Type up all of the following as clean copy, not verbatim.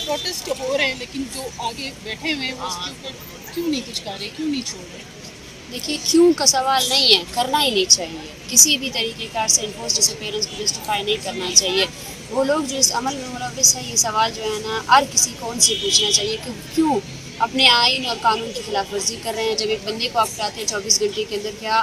Protest हो रहे हैं, लेकिन जो आगे बैठे हुए हैं वो उसके ऊपर क्यों नहीं कुछ कर रहे, क्यों नहीं छोड़ रहे? देखिए, क्यों का सवाल नहीं है, करना ही नहीं चाहिए किसी भी तरीके कार से इन्फोर्स जैसे पेरेंट्स को जस्टिफाई नहीं करना चाहिए। वो लोग जो इस अमल में मुलव्विस है, ये सवाल जो है ना हर किसी को उनसे पूछना चाहिए कि क्यों अपने आइन और कानून की खिलाफ वर्जी कर रहे हैं। जब एक बंदे को आप हटाते हैं 24 घंटे के अंदर, क्या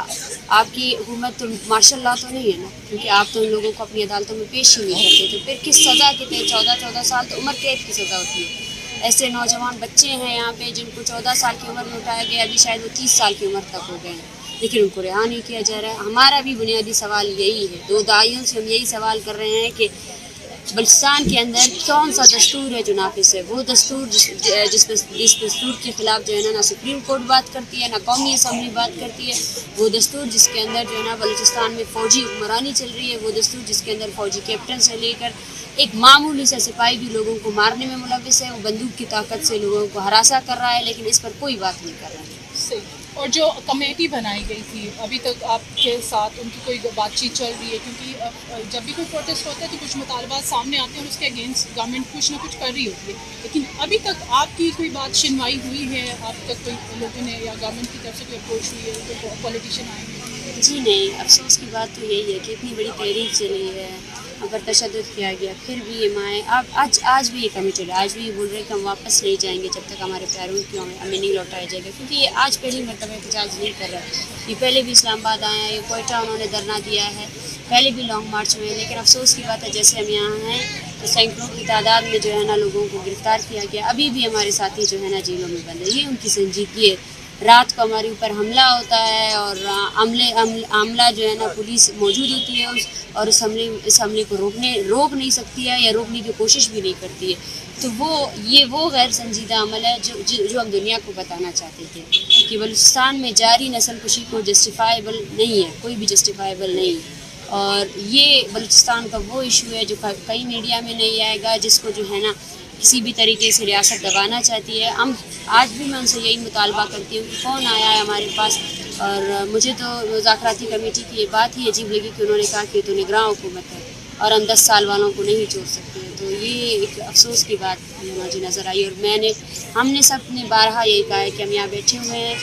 आपकी हुकूमत तो मार्शल लॉ तो नहीं है ना, क्योंकि आप तो उन लोगों को अपनी अदालतों में पेश ही नहीं करते। तो फिर किस सज़ा के तहत 14 साल तो उम्र कैद की सज़ा होती है। ऐसे नौजवान बच्चे हैं यहाँ पे जिनको 14 साल की उम्र में उठाया गया, अभी शायद वो 30 साल की उम्र तक हो गए हैं, लेकिन उनको रिहा नहीं किया जा रहा है। हमारा भी बुनियादी सवाल यही है, 2 दहाइयों से हम यही सवाल कर रहे हैं कि बलूचिस्तान के अंदर कौन सा दस्तूर है जो नाफिस है। वो दस्तूर जिस दस्तूर के ख़िलाफ़ जो है ना सुप्रीम कोर्ट बात करती है, ना कौमी असम्बली बात करती है। वो दस्तूर जिसके अंदर जो है ना बलूचिस्तान में फ़ौजी हुक्मरानी चल रही है। वो दस्तूर जिसके अंदर फ़ौजी कैप्टन से लेकर एक मामूली सा सिपाही भी लोगों को मारने में मुलव्विस है। वो बंदूक की ताकत से लोगों को हरासा कर रहा है, लेकिन इस पर कोई बात नहीं कर रहा है। सही। और जो कमेटी बनाई गई थी, अभी तक आपके साथ उनकी कोई बातचीत चल रही है? क्योंकि जब भी कोई प्रोटेस्ट होता है तो कुछ मुतालबात सामने आते हैं और उसके अगेंस्ट गवर्नमेंट कुछ ना कुछ कर रही होती है, लेकिन अभी तक आपकी कोई बात सुनवाई हुई है? अब तक कोई लोगों ने या गवर्नमेंट की तरफ से कोई अप्रोच हुई है, कोई पॉलिटिशियन आए हैं? जी नहीं, अफसोस की बात तो यही है कि इतनी बड़ी तहरीक चली है, हम पर तशद्दुद किया गया, फिर भी ये माएँ अब आज भी ये कमिटेड है, आज भी ये बोल रहे हैं कि हम वापस नहीं जाएंगे जब तक हमारे प्यारों की हमें नहीं लौटाया जाएगा। क्योंकि ये आज पहली मरतबा एहतजाज नहीं कर रहा है, ये पहले भी इस्लामाबाद आए हैं, ये कोयटा उन्होंने धरना दिया है, पहले भी लॉन्ग मार्च में। लेकिन अफसोस की बात है, जैसे हम यहाँ हैं तो सैकड़ों की तादाद में जो है ना लोगों को गिरफ़्तार किया गया। अभी भी हमारे साथी जो है ना जेलों में बंद है। ये उनकी संजीदगी है। रात को हमारे ऊपर हमला होता है और अमला जो है ना पुलिस मौजूद होती है और इस हमले को रोक नहीं सकती है या रोकने की कोशिश भी नहीं करती है। तो वो गैर संजीदा अमल है जो हम दुनिया को बताना चाहते थे कि बलूचिस्तान में जारी नस्ल कुशी को जस्टिफाइबल नहीं है, कोई भी जस्टिफाइबल नहीं है। और ये बलूचिस्तान का वो इशू है जो कई मीडिया में नहीं आएगा, जिसको जो है ना किसी भी तरीके से रियासत दबाना चाहती है। हम आज भी मैं उनसे यही मुतालबा करती हूँ कि कौन आया है हमारे पास। और मुझे तो मुज़ाकराती कमेटी की ये बात ही अजीब लगी कि उन्होंने कहा कि तो निगरान हुकूमत है और हम 10 साल वालों को नहीं छोड़ सकते। तो ये एक अफसोस की बात मुझे नज़र आई। और हमने सब ने बारहा यही कहा है कि हम यहाँ बैठे हुए हैं,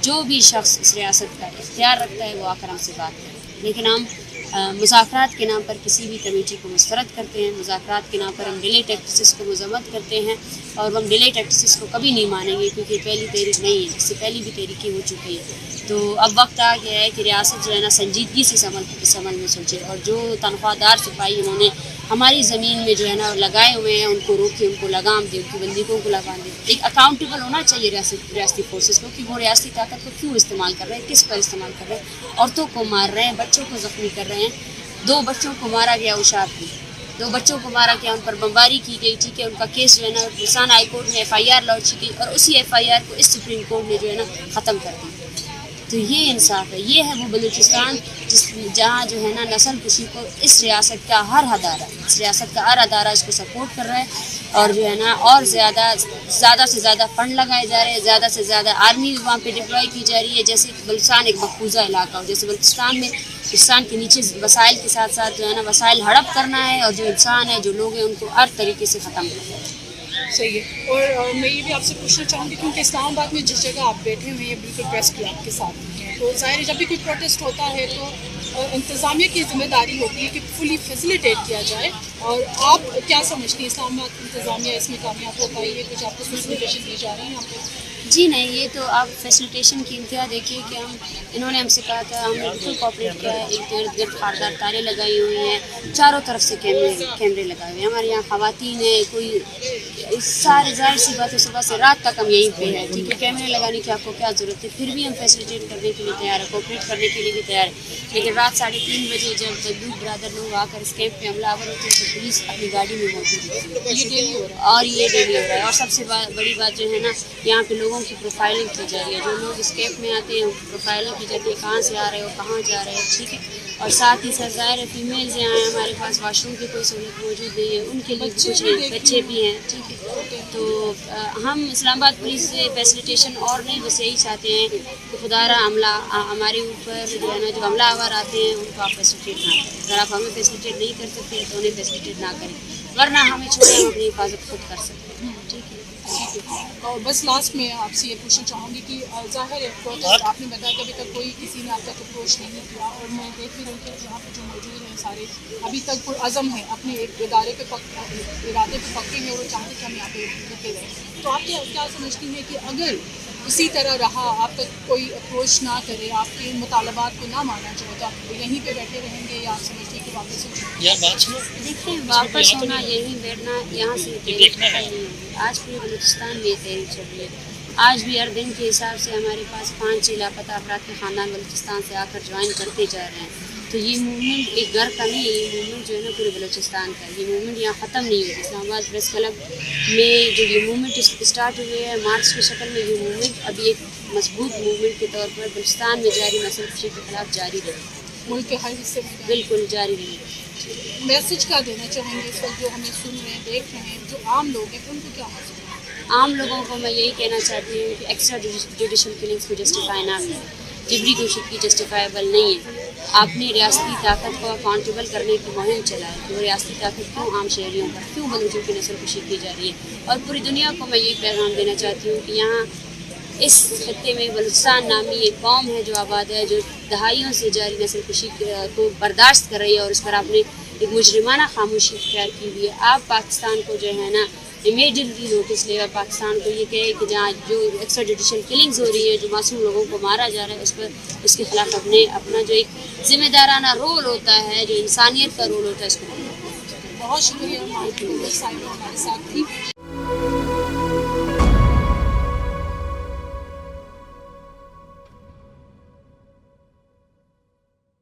जो भी शख्स इस रियासत का इख्तियार रखता है वो आकर हमसे बात करें, लेकिन हम मुज़ाकरात के नाम पर किसी भी कमेटी को मुस्तरद करते हैं। मुज़ाकरात के नाम पर हम डिले टैक्टिसेस को मजम्मत करते हैं और हम डिले टैक्टिसेस को कभी नहीं मानेंगे, क्योंकि पहली तहरीक नहीं है, इससे पहली भी तहरीकें हो चुकी है। तो अब वक्त आ गया है कि रियासत जो है ना संजीदगी से इस अमल में सोचे और जो तनख्वाहदार सिपाही उन्होंने हमारी ज़मीन में जो है ना लगाए हुए हैं उनको रोके, उनको लगाम दे, उनकी बंदूकों को लगाम दे। एक अकाउंटेबल होना चाहिए रियासती फोर्सेस को कि वो रियासती ताकत को क्यों इस्तेमाल कर रहे हैं, किस पर इस्तेमाल कर रहे हैं। औरतों को मार रहे हैं, बच्चों को ज़ख्मी कर रहे हैं। 2 बच्चों को मारा गया उशार में, 2 बच्चों को मारा गया, उन पर बमबारी की गई, ठीक है। उनका केस जो है ना गुलसान हाई कोर्ट में FIR लॉन्च की गई और उसी FIR को इस सुप्रीम कोर्ट ने जो है ना ख़त्म कर दी। तो ये इंसाफ है, ये है वो बलूचिस्तान जहाँ जो है ना नस्ल कुशी को इस रियासत का हर अदारा इसको सपोर्ट कर रहा है। और जो है ना और ज़्यादा से ज़्यादा फ़ंड लगाए जा रहे हैं, ज़्यादा से ज़्यादा आर्मी वहाँ पे डिप्लॉय की जा रही है। जैसे बलूचिस्तान एक मकबूजा इलाका हो, जैसे बलूचिस्तान में पाकिस्तान के नीचे वसाइल के साथ साथ जो है ना वसाइल हड़प करना है और जो इंसान है, जो लोग हैं, उनको हर तरीके से ख़त्म करना है। सही है। और मैं ये भी आपसे पूछना चाहूँगी, क्योंकि इस्लामाबाद में जिस जगह आप बैठे हुए हैं बिल्कुल प्रेस क्लब के साथ हैं, तो ज़ाहिर है जब भी कोई प्रोटेस्ट होता है तो इंतज़ामिया की ज़िम्मेदारी होती है कि फुली फैसिलिटेट किया जाए। और आप क्या समझती हैं, इस्लामाबाद की इंतज़ामिया इसमें कामयाब हो पाई है? कुछ आपको फैसिलिटेशन दी जा रही है यहाँ पर? जी नहीं, ये तो आप फैसिलिटेशन की इंतहा देखिए कि इन्होंने हमसे कहा था, हमने बिल्कुल कॉपरेट किया है। एक इर्द गिर्द खारदार तारें लगाई हुई हैं, चारों तरफ से कैमरे लगाए हुए हैं। हमारे यहाँ ख़वातीन है, कोई सारे ज़ाहिर सी बात है, सुबह से रात तक हम यहीं पे हैं, ठीक है। कैमरे लगाने की आपको क्या ज़रूरत है? फिर भी हम फैसिलिटेट करने के लिए तैयार है, कॉपरेट करने के लिए भी तैयार है। लेकिन रात 3:30 बजे जब दगलू ब्रादर लोग आकर इस कैंप में हमलावर होते हैं तो पुलिस अपनी गाड़ी में मौजूद होती है। ये डेली हो रहा है और सबसे बड़ी बात जो है ना, यहाँ पे लोगों की प्रोफाइलिंग की जा रही है। जो लोग इस कैंप में आते हैं प्रोफाइलिंग की जाती है, कहाँ से आ रहे हो, कहाँ जा रहे हो, ठीक है। और साथ ही साथ ज़ाहिर है फीमेल्स यहाँ हैं, हमारे पास वॉशरूम की कोई सहूलत मौजूद नहीं है, उनके लिए कुछ नहीं, बच्चे भी हैं, ठीक है। तो हम इस्लामाबाद पुलिस से फैसिलिटेशन और नहीं, बस यही चाहते हैं कि खुदारा हमारे ऊपर जो है ना जो हमलावर आते हैं उनको आप फैसिलिटेट ना करें। अगर आप हमें फैसिलिटेट नहीं कर सकते तो उन्हें फैसिलिटेट ना करें। ورنہ ہمیں چھوڑے ہم اپنی حفاظت خود کر سکتے ہیں. ٹھیک ہے. اور بس لاسٹ میں آپ سے یہ پوچھنا چاہوں گی کہ ظاہر ہے پروٹیسٹ آپ نے بتایا کہ ابھی تک کوئی کسی نے آپ تک اپروچ نہیں کیا، اور میں دیکھ بھی رہی ہوں کہ یہاں پہ جو موجود ہیں سارے ابھی تک پرعزم ہیں، اپنے ایک ارادے پہ پکے ہیں اور وہ چاہتے کہ ہم یہاں پہ رکے رہیں. تو آپ کیا سمجھتی ہیں کہ اگر اسی طرح رہا، آپ تک کوئی اپروچ نہ کرے، آپ کے مطالبات کو نہ مانا جائے، تو آپ یہیں پہ بیٹھے رہیں گے یا آپ سمجھتے ہیں کہ واپس ہو جائیں؟ دیکھیں واپس ہونا یہیں بیٹھنا یہاں سے تحریک نہیں ہوگی. آج پورے بلوچستان میں یہ تحریک چل رہی ہے. آج بھی ہر دن کے حساب سے ہمارے پاس 5-6 لاپتہ افراد کے خاندان بلوچستان سے آ کر جوائن کرتے جا رہے ہیں. تو یہ موومنٹ ایک گھر کا نہیں ہے، یہ موومنٹ جو ہے نا پورے بلوچستان کا ہے. یہ موومنٹ یہاں ختم نہیں ہوگی. اسلام آباد پریس کلب میں جو یہ موومنٹ اسٹارٹ ہوئے ہے مارچ کی شکل میں، یہ موومنٹ ابھی ایک مضبوط موومنٹ کے طور پر بلوچستان میں جاری نسل کشی کے خلاف جاری رہے گی. ملک کے ہر حصے میں بالکل جاری رہے گی. میسج کیا دینا چاہیں گے اس وقت جو ہمیں سن رہے ہیں، دیکھ رہے ہیں، جو عام لوگ ہیں، ان کو کیا میسج ہے؟ عام لوگوں کو میں یہی کہنا چاہتی ہوں کہ ایکسٹرا جوڈیشل کلنگس کو جسٹیفائی نہ کریں. جبری کوشش کی جسٹیفائیبل نہیں ہے. آپ نے ریاستی طاقت کو اکاؤنٹیبل کرنے کی مہم چلائے. تو ریاستی طاقت کیوں عام شہریوں پر، کیوں بلوچوں کی نسل کشی کی جا رہی ہے؟ اور پوری دنیا کو میں یہی پیغام دینا چاہتی ہوں کہ یہاں اس خطے میں بلوچستان نامی ایک قوم ہے جو آباد ہے، جو دہائیوں سے جاری نسل کشی کو برداشت کر رہی ہے، اور اس پر آپ نے ایک مجرمانہ خاموشی اختیار کی ہوئی ہے. آپ پاکستان کو جو ہے نا امیڈیٹلی نوٹس لے اور پاکستان کو یہ کہے کہ جہاں جو ایکسٹرا جوڈیشل کلنگز ہو رہی ہے، جو معصوم لوگوں کو مارا جا رہا ہے، اس پر اس کے خلاف اپنا جو ایک ذمہ دارانہ رول ہوتا ہے، جو انسانیت کا رول ہوتا ہے، اس کو بہت شکریہ ہمارے ساتھ تھی.